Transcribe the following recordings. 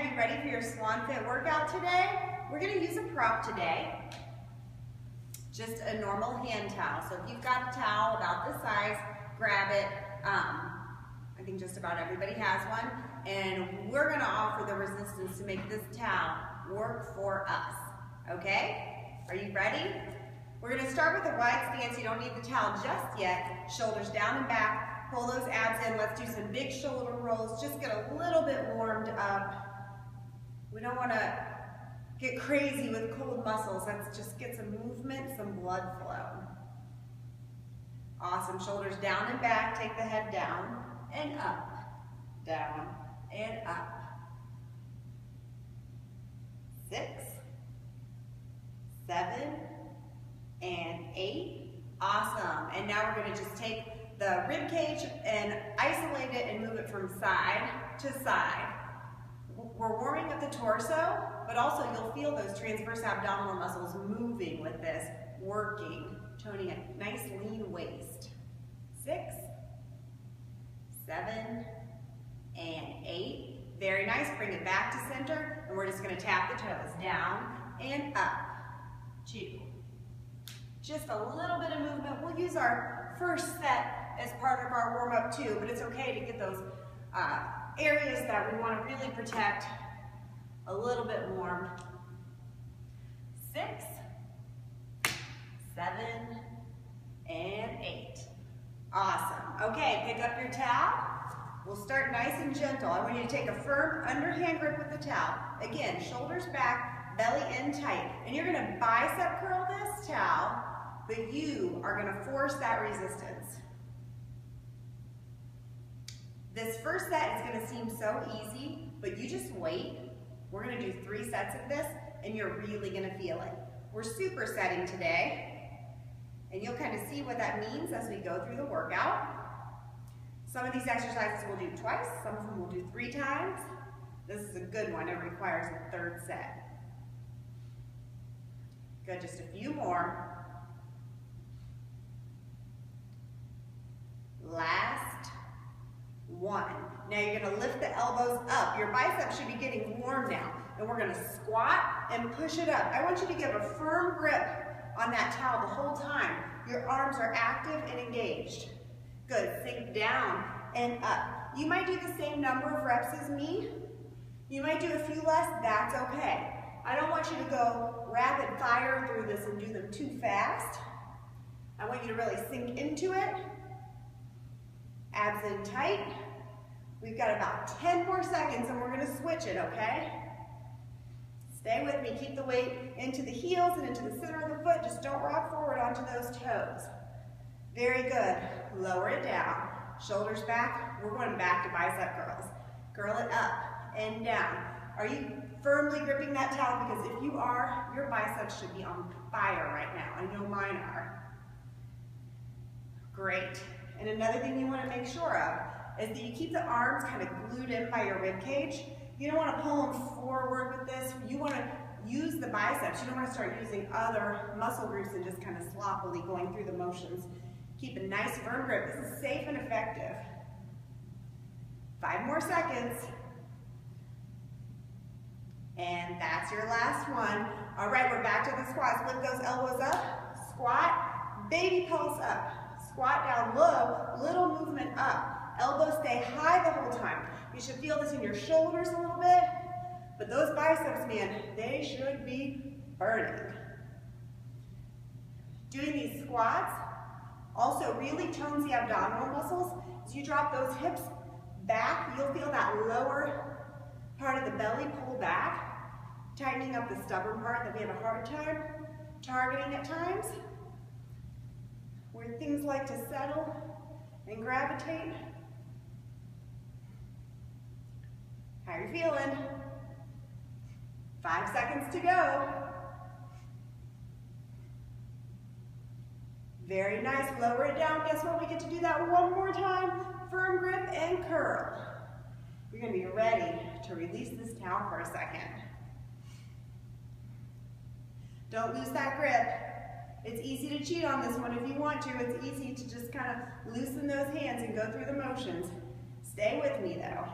are you ready for your SwanFit workout today? We're going to use a prop today, just a normal hand towel. So if you've got a towel about this size, grab it. I think just about everybody has one. And we're going to offer the resistance to make this towel work for us. Okay? Are you ready? We're going to start with a wide stance. You don't need the towel just yet. Shoulders down and back. Pull those abs in. Let's do some big shoulder rolls. Just get a little bit warmed up. We don't want to get crazy with cold muscles. Let's just get some movement, some blood flow. Awesome. Shoulders down and back. Take the head down and up. Down and up. 6, 7, and 8. Awesome. And now we're going to just take the rib cage and isolate it and move it from side to side. We're warming up the torso, but also you'll feel those transverse abdominal muscles moving with this, working, toning a nice lean waist. 6, 7, and 8. Very nice. Bring it back to center, and we're just going to tap the toes down and up. 2. Just a little bit of movement. We'll use our first set as part of our warm-up too, but it's okay to get those areas that we want to really protect a little bit warm. 6, 7, and 8. Awesome. Okay, pick up your towel. We'll start nice and gentle. I want you to take a firm underhand grip with the towel. Again, shoulders back, belly in tight. And you're going to bicep curl this towel, but you are going to force that resistance. This first set is going to seem so easy, but you just wait. We're going to do 3 sets of this, and you're really going to feel it. We're supersetting today, and you'll kind of see what that means as we go through the workout. Some of these exercises we'll do twice, some of them we'll do 3 times. This is a good one. It requires a 3rd set. Good, just a few more. Last 1. Now you're going to lift the elbows up. Your biceps should be getting warm now. And we're going to squat and push it up. I want you to give a firm grip on that towel the whole time. Your arms are active and engaged. Good. Sink down and up. You might do the same number of reps as me. You might do a few less. That's okay. I don't want you to go rapid fire through this and do them too fast. I want you to really sink into it. Abs in tight. We've got about 10 more seconds and we're going to switch it, okay? Stay with me. Keep the weight into the heels and into the center of the foot. Just don't rock forward onto those toes. Very good. Lower it down. Shoulders back. We're going back to bicep curls. Curl it up and down. Are you firmly gripping that towel? Because if you are, your biceps should be on fire right now. I know mine are. Great. And another thing you want to make sure of is that you keep the arms kind of glued in by your rib cage. You don't want to pull them forward with this. You want to use the biceps. You don't want to start using other muscle groups and just kind of sloppily going through the motions. Keep a nice firm grip. This is safe and effective. 5 more seconds. And that's your last one. All right, we're back to the squats. Lift those elbows up. Squat. Baby pulse up. Squat down low, little movement up. Elbows stay high the whole time. You should feel this in your shoulders a little bit, but those biceps, man, they should be burning. Doing these squats also really tones the abdominal muscles. As you drop those hips back, you'll feel that lower part of the belly pull back, tightening up the stubborn part that we have a hard time targeting at times, where things like to settle and gravitate. How are you feeling? 5 seconds to go. Very nice. Lower it down. Guess what? We get to do that one more time. Firm grip and curl. You're going to be ready to release this towel for a second. Don't lose that grip. It's easy to cheat on this one if you want to. It's easy to just kind of loosen those hands and go through the motions. Stay with me though.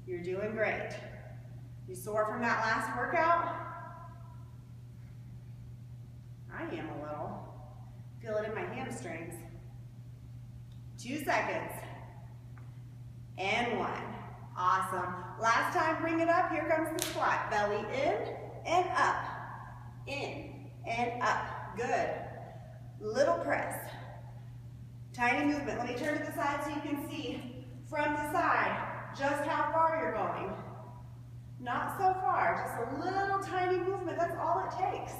You're doing great. You sore from that last workout? I am a little. Feel it in my hamstrings. 2 seconds. And 1. Awesome. Last time, bring it up. Here comes the squat. Belly in and up. In and up. Good. Little press. Tiny movement. Let me turn to the side so you can see from the side just how far you're going. Not so far. Just a little tiny movement. That's all it takes.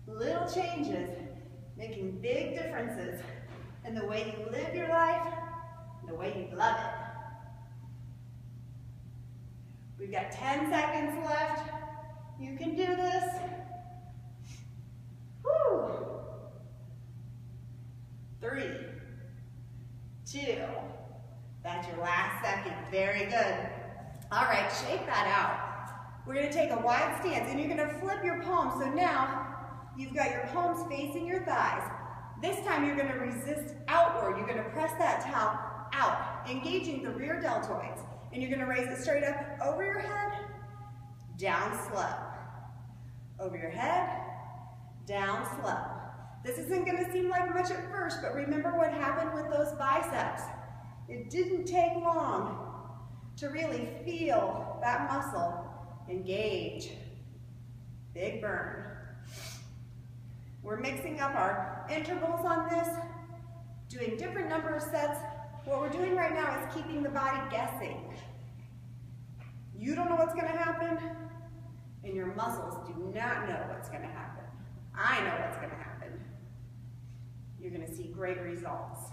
Little changes making big differences in the way you live your life, and the way you love it. We've got 10 seconds left. You can do this. Woo. 3, 2, that's your last second. Very good. All right, shake that out. We're gonna take a wide stance and you're gonna flip your palms. So now you've got your palms facing your thighs. This time you're gonna resist outward. You're gonna press that towel out, engaging the rear deltoids. And you're gonna raise it straight up over your head, down slow. Over your head, down slow. This isn't gonna seem like much at first, but remember what happened with those biceps. It didn't take long to really feel that muscle engage. Big burn. We're mixing up our intervals on this, doing different number of sets. What we're doing right now is keeping the body guessing. You don't know what's gonna happen, and your muscles do not know what's gonna happen. I know what's gonna happen. You're gonna see great results.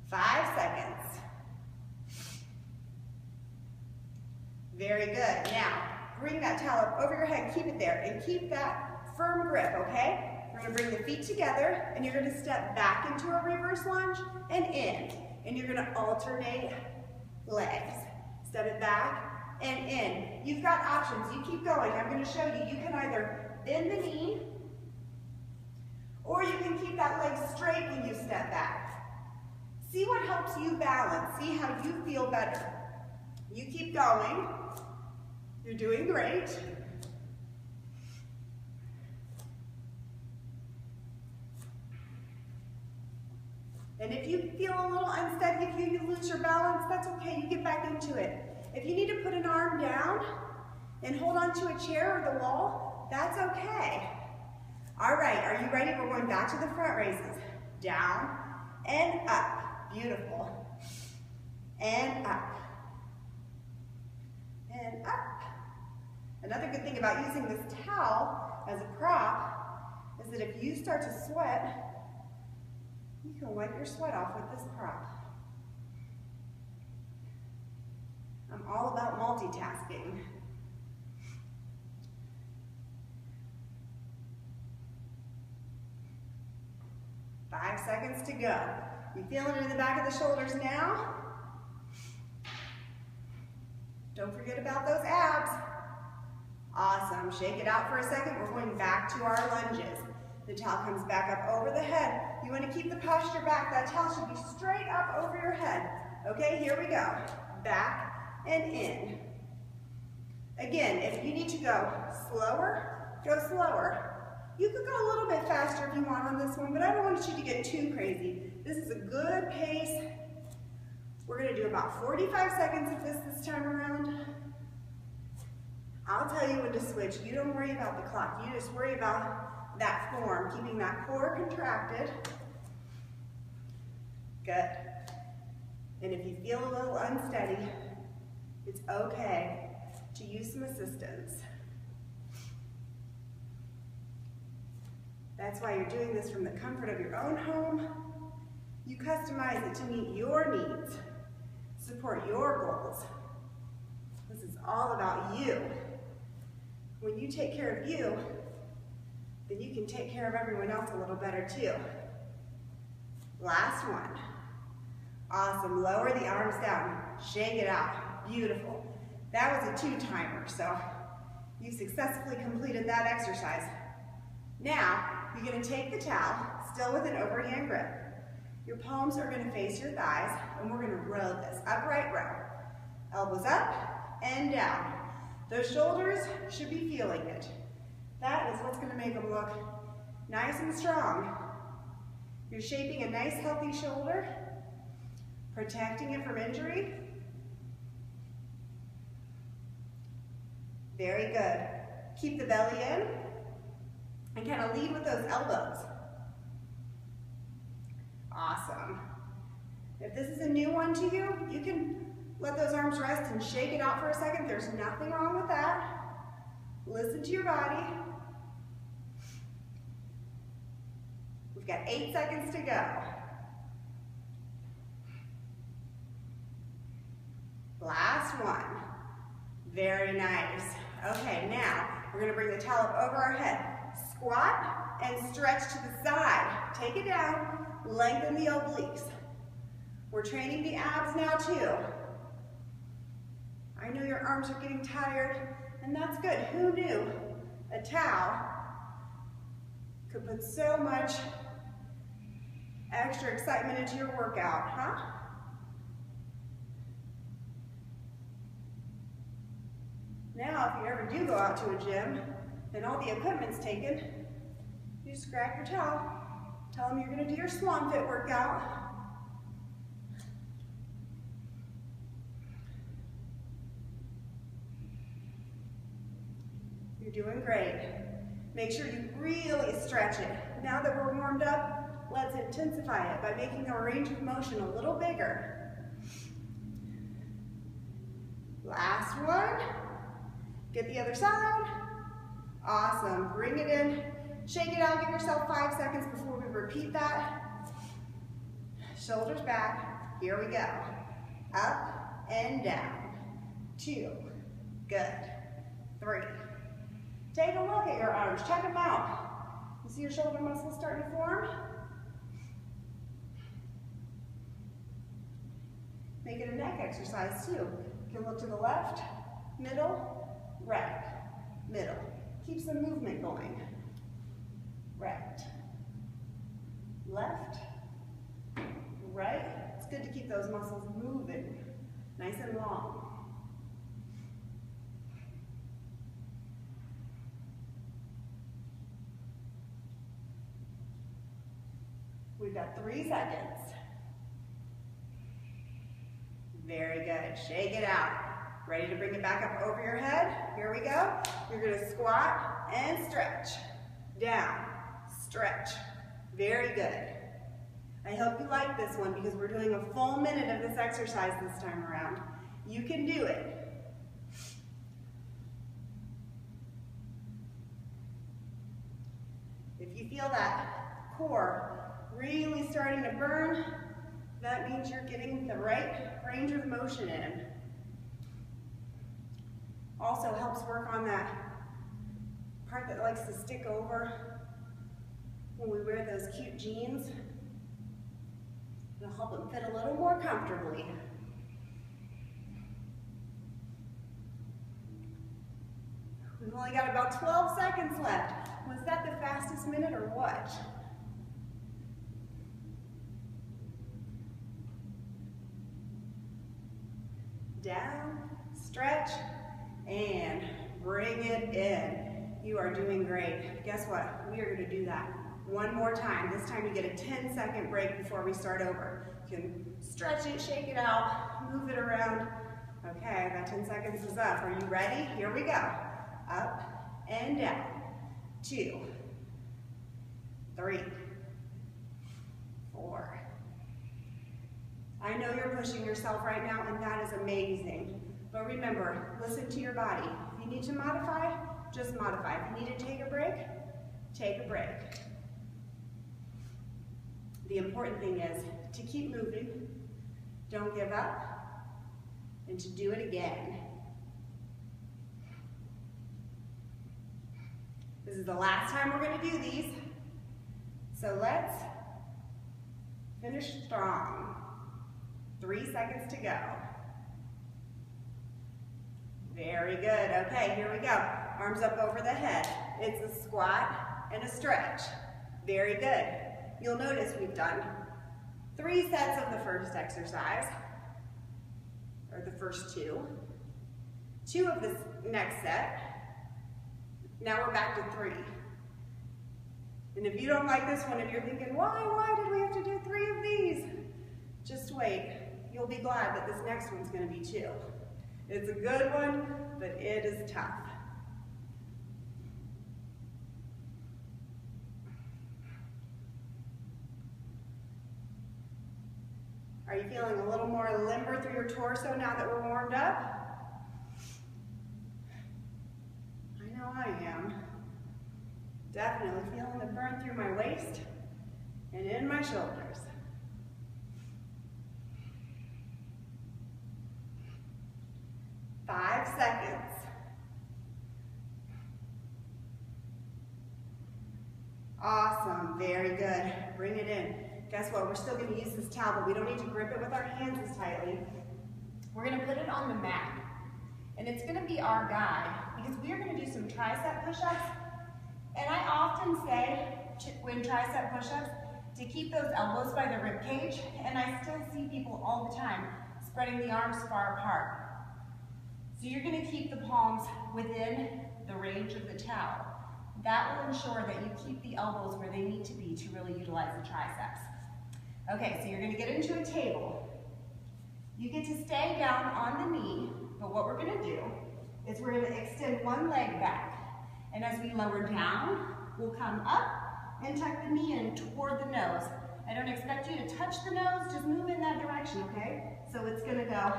5 seconds. Very good. Now, bring that towel up over your head, keep it there, and keep that firm grip, okay? We're gonna bring the feet together, and you're gonna step back into a reverse lunge and in. And you're gonna alternate legs. Step it back and in. You've got options, you keep going. I'm gonna show you, you can either bend the knee, or you can keep that leg straight when you step back. See what helps you balance, see how you feel better. You keep going, you're doing great. And if you feel a little unsteady, if you lose your balance, that's okay, you get back into it. If you need to put an arm down and hold onto a chair or the wall, that's okay. All right, are you ready? We're going back to the front raises. Down and up. Beautiful. And up. And up. Another good thing about using this towel as a prop is that if you start to sweat, you can wipe your sweat off with this prop. I'm all about multitasking. Five seconds to go. You feeling it in the back of the shoulders now? Don't forget about those abs. Awesome. Shake it out for a second. We're going back to our lunges. The towel comes back up over the head. You want to keep the posture back. That towel should be straight up over your head. Okay, here we go. Back and in. Again, if you need to go slower, go slower. You could go a little bit faster if you want on this one, but I don't want you to get too crazy. This is a good pace. We're going to do about 45 seconds of this time around. I'll tell you when to switch. You don't worry about the clock. You just worry about that form, keeping that core contracted. Good. And if you feel a little unsteady, it's okay to use some assistance. That's why you're doing this from the comfort of your own home. You customize it to meet your needs, support your goals. This is all about you. When you take care of you, then you can take care of everyone else a little better too. Last one. Awesome. Lower the arms down. Shake it out. Beautiful. That was a 2-timer, so you successfully completed that exercise. Now, you're going to take the towel, still with an overhand grip. Your palms are going to face your thighs, and we're going to row this. Upright row. Elbows up and down. Those shoulders should be feeling it. That is what's going to make them look nice and strong. You're shaping a nice healthy shoulder, protecting it from injury. Very good. Keep the belly in and kind of lead with those elbows. Awesome. If this is a new one to you, you can let those arms rest and shake it out for a second. There's nothing wrong with that. Listen to your body. We've got 8 seconds to go. Last one. Very nice. Okay, now we're going to bring the towel up over our head. Squat and stretch to the side. Take it down, lengthen the obliques. We're training the abs now too. I know your arms are getting tired, and that's good. Who knew a towel could put so much extra excitement into your workout, huh? Now, if you ever do go out to a gym and all the equipment's taken, you just grab your towel, tell them you're going to do your SwanFit workout. You're doing great. Make sure you really stretch it. Now that we're warmed up, let's intensify it by making our range of motion a little bigger. Last one. Get the other side. Awesome. Bring it in. Shake it out. Give yourself 5 seconds before we repeat that. Shoulders back. Here we go. Up and down. 2. Good. 3. Take a look at your arms. Check them out. You see your shoulder muscles starting to form? Make it a neck exercise too. You can look to the left, middle, right, middle. Keep some movement going. Right, left, right. It's good to keep those muscles moving, nice and long. We've got 3 seconds. Very good. Shake it out. Ready to bring it back up over your head? Here we go. You're going to squat and stretch. Down, stretch. Very good. I hope you like this one because we're doing a full minute of this exercise this time around. You can do it. If you feel that core really starting to burn, that means you're getting the right range of motion in. Also helps work on that part that likes to stick over when we wear those cute jeans. It'll help them fit a little more comfortably. We've only got about 12 seconds left. Was that the fastest minute or what? Down, stretch, and bring it in. You are doing great. Guess what? We are going to do that one more time. This time you get a 10-second break before we start over. You can stretch it, shake it out, move it around. Okay, that 10 seconds is up. Are you ready? Here we go. Up and down. 2, 3, 4. I know you're pushing yourself right now, and that is amazing. But remember, listen to your body. If you need to modify, just modify. If you need to take a break, take a break. The important thing is to keep moving, don't give up, and to do it again. This is the last time we're going to do these, so let's finish strong. 3 seconds to go. Very good. Okay, here we go. Arms up over the head. It's a squat and a stretch. Very good. You'll notice we've done 3 sets of the first exercise. or the first two of this next set. Now we're back to 3. And if you don't like this one, if you're thinking, why did we have to do 3 of these? Just wait. You'll be glad that this next one's going to be 2. It's a good one, but it is tough. Are you feeling a little more limber through your torso now that we're warmed up? I know I am. Definitely feeling the burn through my waist and in my shoulders. Five seconds. Awesome, very good. Bring it in. Guess what? We're still going to use this towel, but we don't need to grip it with our hands as tightly. We're going to put it on the mat, and it's going to be our guide because we are going to do some tricep push-ups. And I often say when tricep push-ups to keep those elbows by the rib cage, and I still see people all the time spreading the arms far apart. So you're going to keep the palms within the range of the towel. That will ensure that you keep the elbows where they need to be to really utilize the triceps. Okay, so you're going to get into a table. You get to stay down on the knee, but what we're going to do is we're going to extend one leg back. And as we lower down, we'll come up and tuck the knee in toward the nose. I don't expect you to touch the nose, just move in that direction, okay? So it's going to go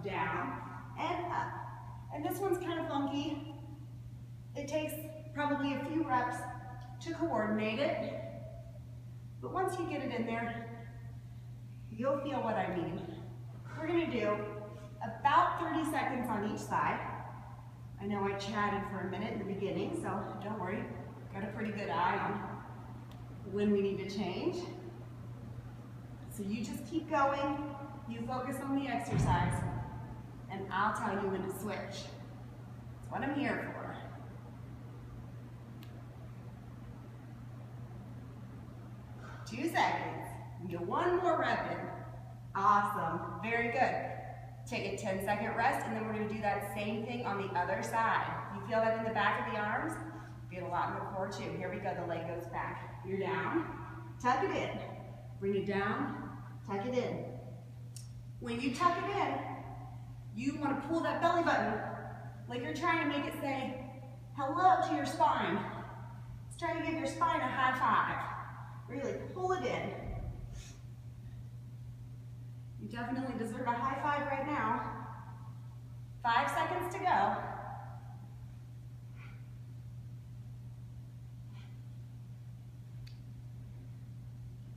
down and up. And this one's kind of funky. It takes probably a few reps to coordinate it. But once you get it in there, you'll feel what I mean. We're going to do about 30 seconds on each side. I know I chatted for a minute in the beginning, so don't worry. Got a pretty good eye on when we need to change. So you just keep going. You focus on the exercise, and I'll tell you when to switch. That's what I'm here for. Two seconds. Get one more rep in. Awesome. Very good. Take a 10-second rest, and then we're going to do that same thing on the other side. You feel that in the back of the arms? Feel a lot in the core too. Here we go. The leg goes back. You're down. Tuck it in. Bring it down. Tuck it in. When you tuck it in, you want to pull that belly button like you're trying to make it say hello to your spine. It's trying to give your spine a high five. Really pull it in. You definitely deserve a high five right now. 5 seconds to go.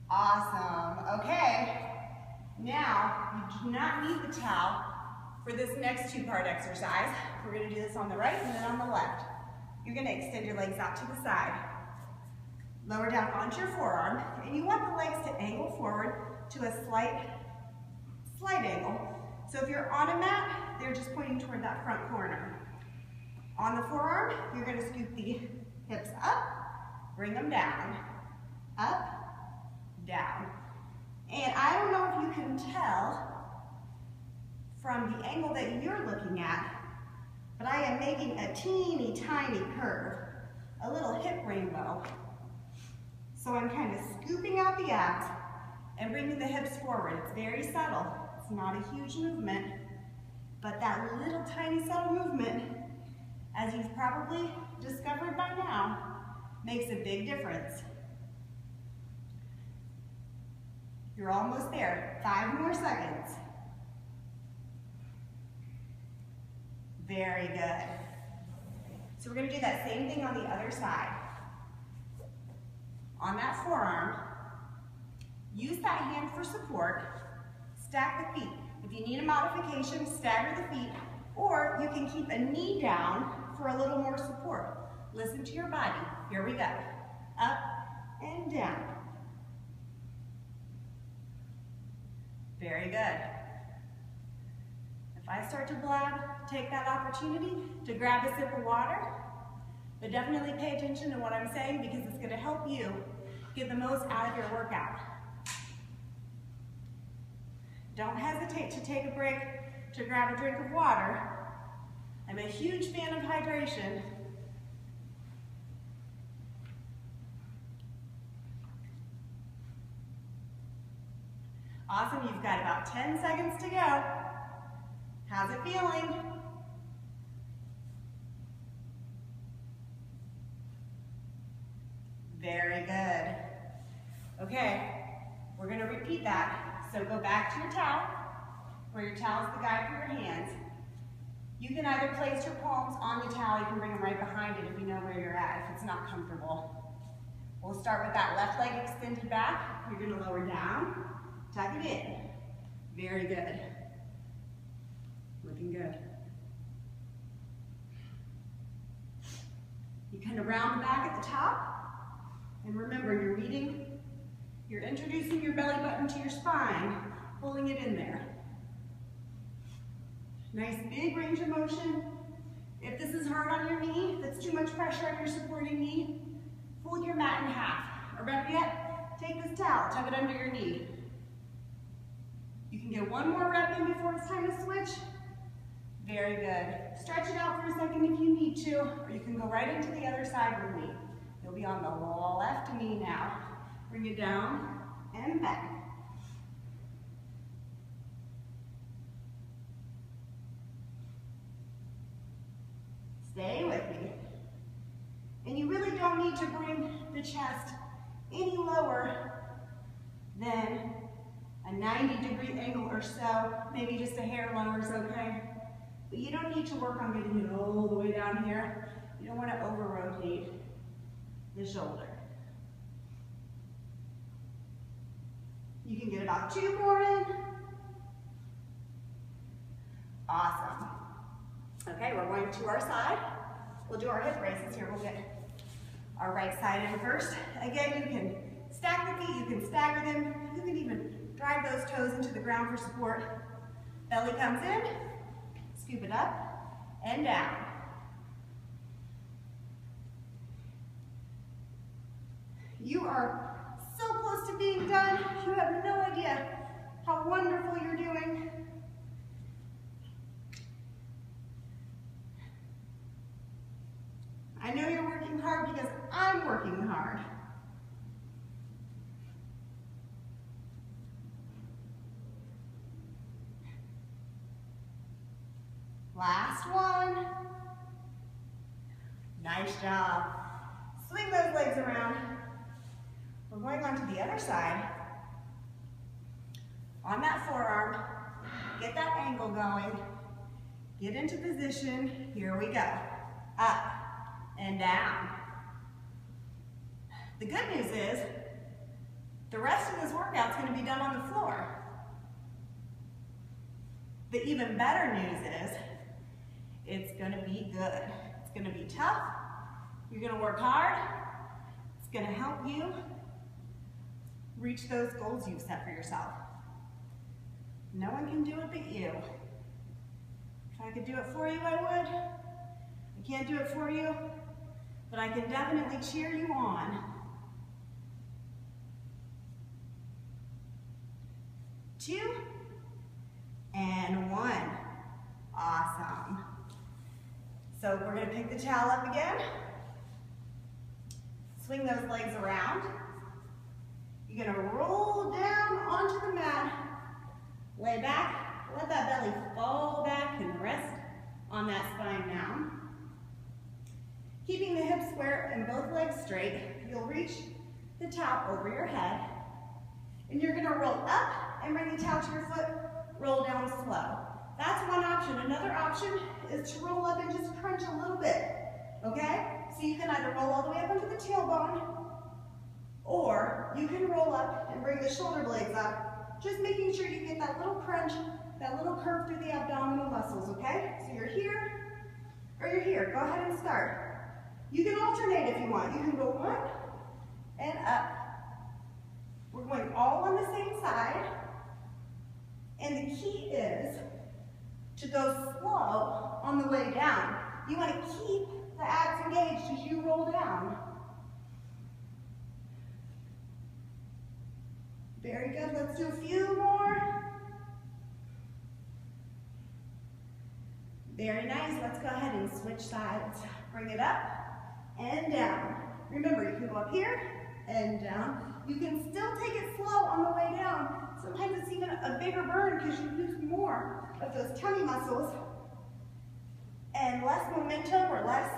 Awesome. Okay. Now, you do not need the towel for this next 2-part exercise. We're going to do this on the right and then on the left. You're going to extend your legs out to the side. Lower down onto your forearm, and you want the legs to angle forward to a slight angle. So if you're on a mat, they're just pointing toward that front corner. On the forearm, you're going to scoop the hips up, bring them down, up, down. And I don't know if you can tell from the angle that you're looking at, but I am making a teeny tiny curve, a little hip rainbow. So I'm kind of scooping out the abs and bringing the hips forward. It's very subtle. It's not a huge movement, but that little tiny subtle movement, as you've probably discovered by now, makes a big difference. You're almost there. 5 more seconds. Very good. So we're going to do that same thing on the other side. On that forearm, use that hand for support. Stack the feet. If you need a modification, stagger the feet, or you can keep a knee down for a little more support. Listen to your body. Here we go. Up and down. Very good. If I start to blab, take that opportunity to grab a sip of water, but definitely pay attention to what I'm saying because it's going to help you get the most out of your workout. Don't hesitate to take a break to grab a drink of water. I'm a huge fan of hydration. Awesome, you've got about 10 seconds to go. How's it feeling? Very good. Okay, we're gonna repeat that. So go back to your towel, where your towel is the guide for your hands. You can either place your palms on the towel, you can bring them right behind it if you know where you're at, if it's not comfortable. We'll start with that left leg extended back. You're gonna lower down, tuck it in. Very good. Looking good. You kind of round the back at the top. And remember, you're introducing your belly button to your spine, pulling it in there. Nice big range of motion. If this is hard on your knee, if it's too much pressure on your supporting knee, fold your mat in half. Or better yet, take this towel, tuck it under your knee. You can get one more rep in before it's time to switch. Very good. Stretch it out for a second if you need to, or you can go right into the other side with me. You'll be on the left knee now. Bring it down and back. Stay with me. And you really don't need to bring the chest any lower than a 90-degree angle or so. Maybe just a hair lower is okay. But you don't need to work on getting it all the way down here. You don't want to over-rotate the shoulder. You can get about 2 more in. Awesome. Okay, we're going to our side. We'll do our hip raises here. We'll get our right side in first. Again, you can stack the feet, you can stagger them, you can even drive those toes into the ground for support. Belly comes in, scoop it up, and down. You are so close to being done. You have no idea how wonderful you're doing. I know you're working hard because I'm working hard. Last one. Nice job. Swing those legs around. We're going on to the other side. On that forearm, get that angle going. Get into position. Here we go. Up and down. The good news is, the rest of this workout is going to be done on the floor. The even better news is, it's going to be good. It's going to be tough. You're going to work hard. It's going to help you reach those goals you've set for yourself. No one can do it but you. If I could do it for you, I would. I can't do it for you, but I can definitely cheer you on. 2 and 1. Awesome. So we're going to pick the towel up again. Swing those legs around. You're going to roll down onto the mat. Lay back. Let that belly fall back and rest on that spine now. Keeping the hips square and both legs straight, you'll reach the towel over your head. And you're going to roll up and bring the towel to your foot. Roll down slow. That's one option. Another option is to roll up and just crunch a little bit, okay? So you can either roll all the way up into the tailbone, or you can roll up and bring the shoulder blades up, just making sure you get that little crunch, that little curve through the abdominal muscles, okay? So you're here, or you're here. Go ahead and start. You can alternate if you want. You can go 1 and up. We're going all on the same side, and the key is to go slow on the way down. You want to keep the abs engaged as you roll down. Very good. Let's do a few more. Very nice. Let's go ahead and switch sides. Bring it up and down. Remember, you can go up here and down. You can still take it slow on the way down. Sometimes it's even a bigger burn because you use more of those tummy muscles and less momentum or less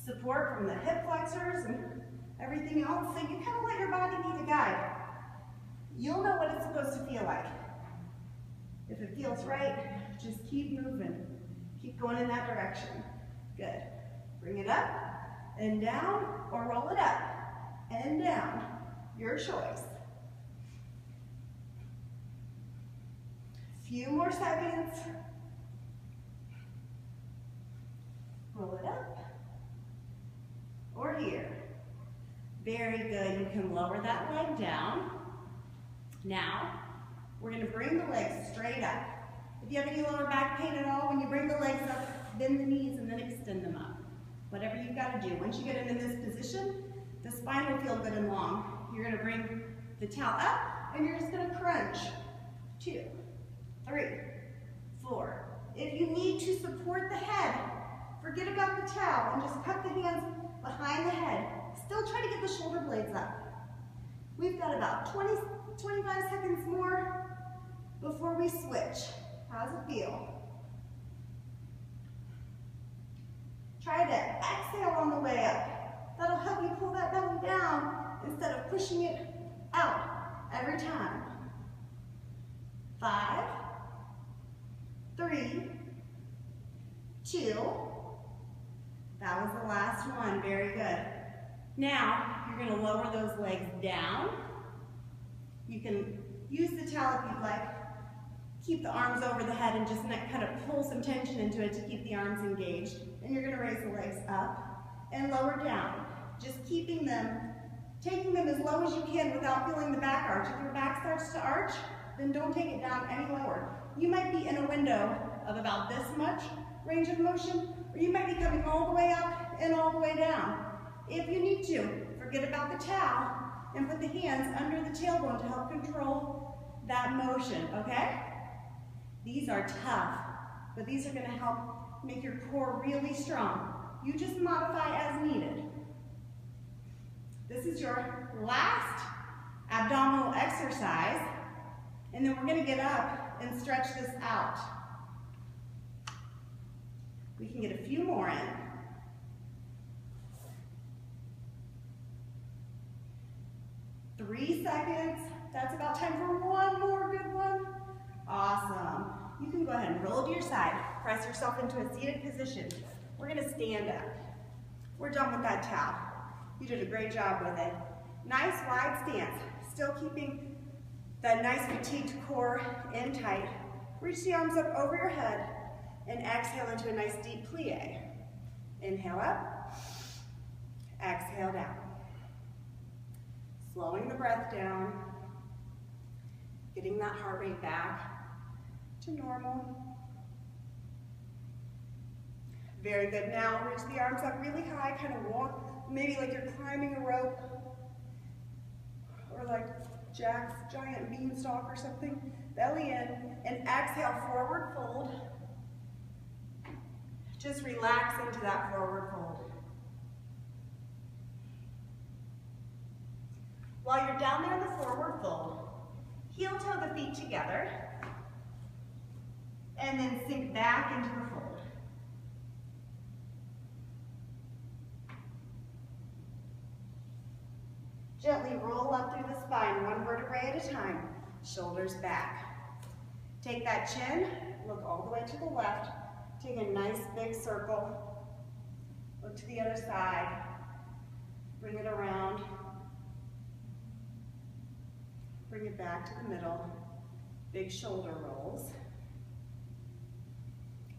support from the hip flexors and everything else. So you kind of let your body be the guide. You'll know what it's supposed to feel like. If it feels right, just keep moving. Keep going in that direction. Good. Bring it up and down, or roll it up and down. Your choice. Few more seconds. Roll it up, or here. Very good. You can lower that leg down. Now, we're going to bring the legs straight up. If you have any lower back pain at all, when you bring the legs up, bend the knees and then extend them up. Whatever you've got to do. Once you get into this position, the spine will feel good and long. You're going to bring the towel up and you're just going to crunch. 2, 3, 4. If you need to support the head, forget about the towel and just cup the hands behind the head. Still try to get the shoulder blades up. We've got about 25 seconds more before we switch. How's it feel? Try to exhale on the way up. That'll help you pull that belly down instead of pushing it out every time. 5, 3, 2. That was the last one. Very good. Now, you're going to lower those legs down. You can use the towel if you'd like. Keep the arms over the head and just kind of pull some tension into it to keep the arms engaged. And you're going to raise the legs up and lower down. Just keeping them, taking them as low as you can without feeling the back arch. If your back starts to arch, then don't take it down any lower. You might be in a window of about this much range of motion, or you might be coming all the way up and all the way down. If you need to, forget about the towel and put the hands under the tailbone to help control that motion, okay? These are tough, but these are going to help make your core really strong. You just modify as needed. This is your last abdominal exercise, and then we're going to get up and stretch this out. We can get a few more in. 3 seconds. That's about time for one more good one. Awesome. You can go ahead and roll to your side. Press yourself into a seated position. We're going to stand up. We're done with that towel. You did a great job with it. Nice wide stance. Still keeping that nice fatigued core in tight. Reach the arms up over your head and exhale into a nice deep plie. Inhale up. Exhale down. Slowing the breath down. Getting that heart rate back to normal. Very good. Now reach the arms up really high, kind of walk, maybe like you're climbing a rope, or like Jack's giant beanstalk or something. Belly in, and exhale, forward fold. Just relax into that forward fold. While you're down there in the forward fold, heel toe the feet together, and then sink back into the fold. Gently roll up through the spine, one vertebrae at a time, shoulders back. Take that chin, look all the way to the left, take a nice big circle, look to the other side, bring it around, bring it back to the middle, big shoulder rolls,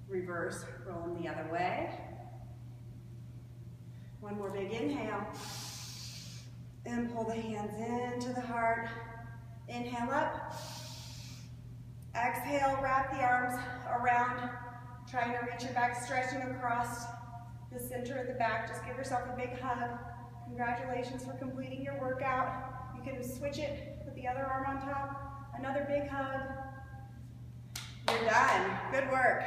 reverse, roll them the other way. One more big inhale. And pull the hands into the heart. Inhale up. Exhale, wrap the arms around, trying to reach your back, stretching across the center of the back. Just give yourself a big hug. Congratulations for completing your workout. You can switch it, put the other arm on top. Another big hug. You're done. Good work.